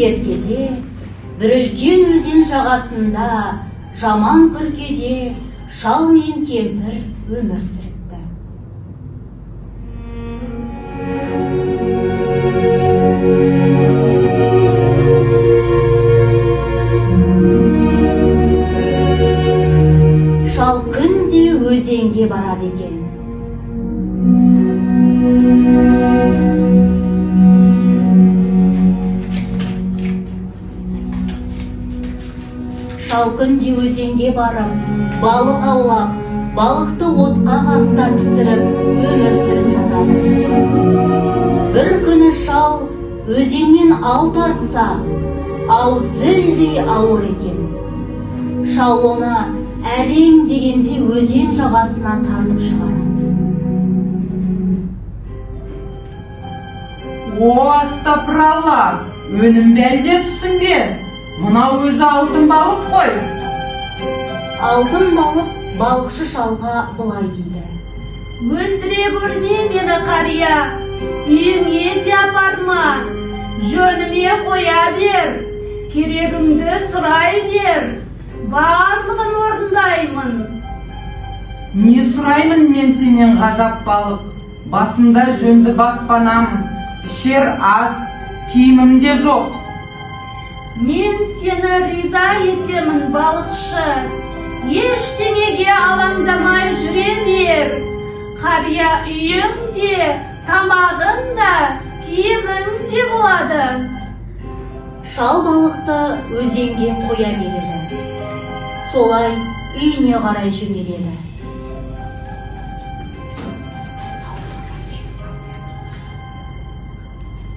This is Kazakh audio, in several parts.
ертеде бір үлкен өзен жағасында жаман күркеде шал мен кемпір өмір сүріпті. Шал күнде өзенге барады екен. Шал күнде өзенге барып, балық аулап, балықты отқа қақтап пісіріп, өмір сүріп жатады. Бір күні шал өзеннен ау тартса, ау зілдей ауыр екен. Шал оны әрең дегенде өзен жағасына тартып шығарады. О, астапыралла, өнім бәлде түсінбе. Мынау өзі алтын балық қой. Алтын балық балықшы шалға былай дейді. Өлтіре көрме мені қария, үйіңе де апарма, жөніме қоя бер, керегіңді сұрай бер, барлығын орындаймын. Не сұраймын мен сенен ғажап балық, басында жөнді баспанам, ішер ас, киімім де жоқ. Мен сені риза етемін, балықшы, ештеңеге алаңдамай жүре бер. Қария үйің де, тамағың да, киімің де болады. Шал балықты өзенге қоя береді. Солай үйіне қарай жөнеледі.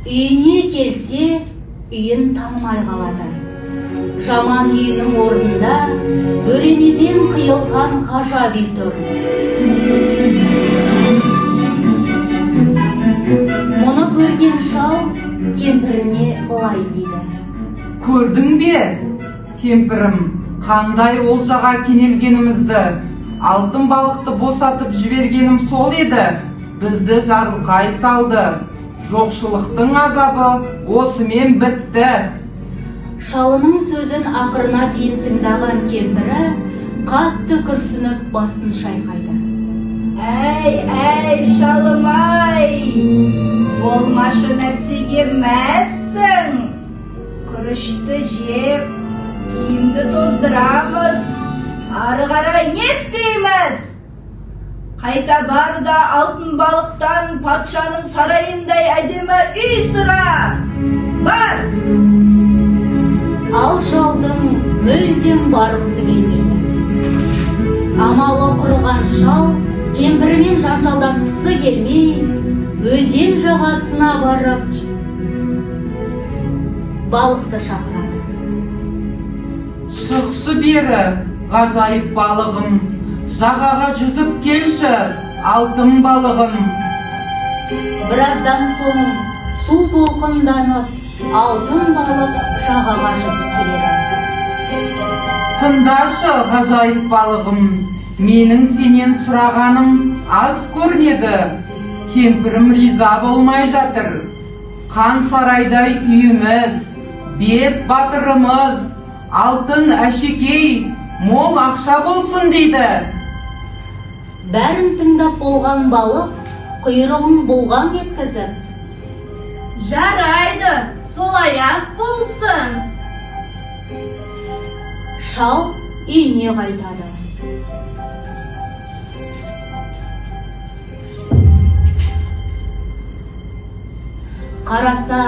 Үйіне келсе, үйін танымай қалады. Жаман үйінің орнында бөренеден қиылған ғажап үй тұр. Мұны көрген шал кемпіріне былай дейді. Көрдің бе, кемпірім, қандай олжаға кенелгенімізді, алтын балықты босатып жібергенім сол еді, бізді жарылқай салды. Жоқшылықтың азабы осымен бітті. Шалының сөзін ақырына дейін тыңдаған кемпірі қатты күрсініп басын шайқайды. Әй, шалым-ай, болмашы нәрсеге мәзсің. Күрішті жеп, киімді тоздырамыз, ары қарай не істейміз? Қайта бар да алтын балықтан патшаның сарайындай әдемі үй сұра. Бар! Ал шалдың мүлдем барғысы келмейді. Амалы құрыған шал кемпірімен жанжалдасқысы келмей, өзен жағасына барып балықты шақырады. Шықшы бері, ғажайып балығым, жағаға жүзіп келші, алтын балығым. Біраздан соң су толқынданып, алтын балық жағаға жүзіп келеді. Тыңдашы, ғажайып балығым, менің сенен сұрағаным аз көрінеді. Кемпірім риза болмай жатыр. Қан сарайдай үйіміз, 5 батырымыз, алтын әшекей, мол ақша болсын дейді. Бәрін тыңдап болған балық құйрығын бұлғаң еткізіп, Жарайды, солай-ақ болсын. Шал үйіне қайтады. Қараса,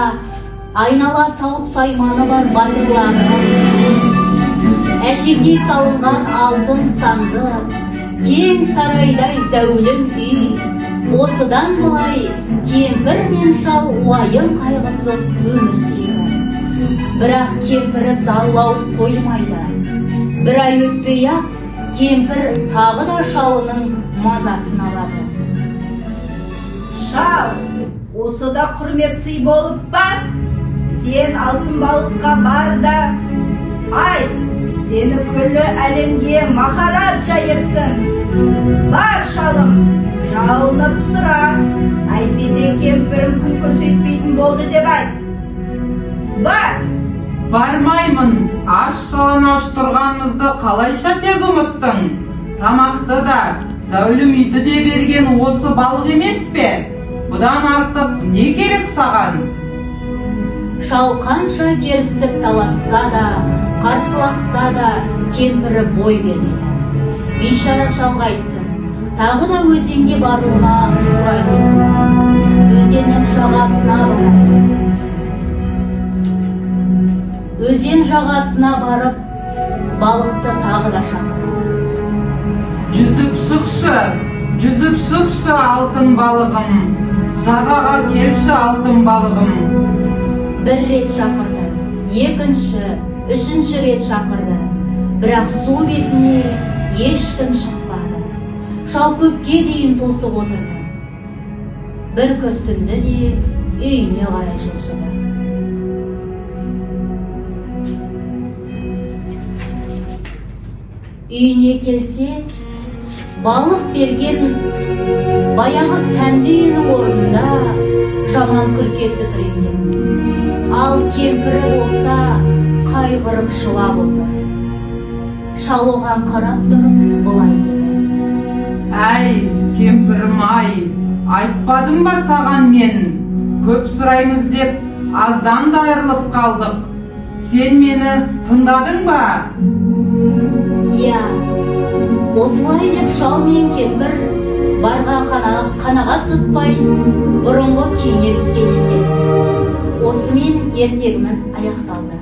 айнала сауыт сайманы бар батырлары, әшекей салынған алтын санды, кең сарайдай зәулім үй. Осыдан былай кемпір мен шал уайым қайғысыз өмір сүреді. Бірақ кемпірі зарлауын қоймайды. Бір ай өтпей-ақ кемпір тағы да шалының мазасын алады. Шал, осы да құрмет сый болып бар. Сен алтын балыққа бар да, ай, сені күллі әлемге махарат жайытсын. Бар шалым, жалынып сұра, әйтпесе кемпірім күн көрсетпейтін болды деп айт. Бар! Бармаймын, аш жалаңаш тұрғанымызды қалайша тез ұмыттың? Тамақты да, зәулім үйді де берген осы балық емес пе? Бұдан артық не керек саған? Шал қанша керісіп таласса да, қарсыласса да, кемпірі бой бермеді. Бейшара шалға айтсын, тағы да өзенге баруына тура келді. Өзеннің жағасына барады. Өзен жағасына барып, балықты тағы да шақырды. Жүзіп шықшы алтын балығым, жағаға келші алтын балығым. Бір рет шақырды, екінші, үшінші рет шақырды. Бірақ су бетіне ешкім шықпады. Шал көпке дейін тосып отырды. Бір күрсінді де үйіне қарай жылжыды. Үйіне келсе, балық берген баяғы сәнді үйінің орнында жаман күркесі тұр екен. Ал кемпірі болса қайғырып жылап отыр. Шал оған қарап тұрып былай деді. Әй, кемпірім ай, айтпадым ба саған мен? Көп сұраймыз деп аздан да айырылып қалдық. Сен мені тыңдадың ба? Иә, осылай деп шал мен кемпір барға қанағат тұтпай бұрынғы күйіне түскен екен. Осымен ертегіміз аяқталды.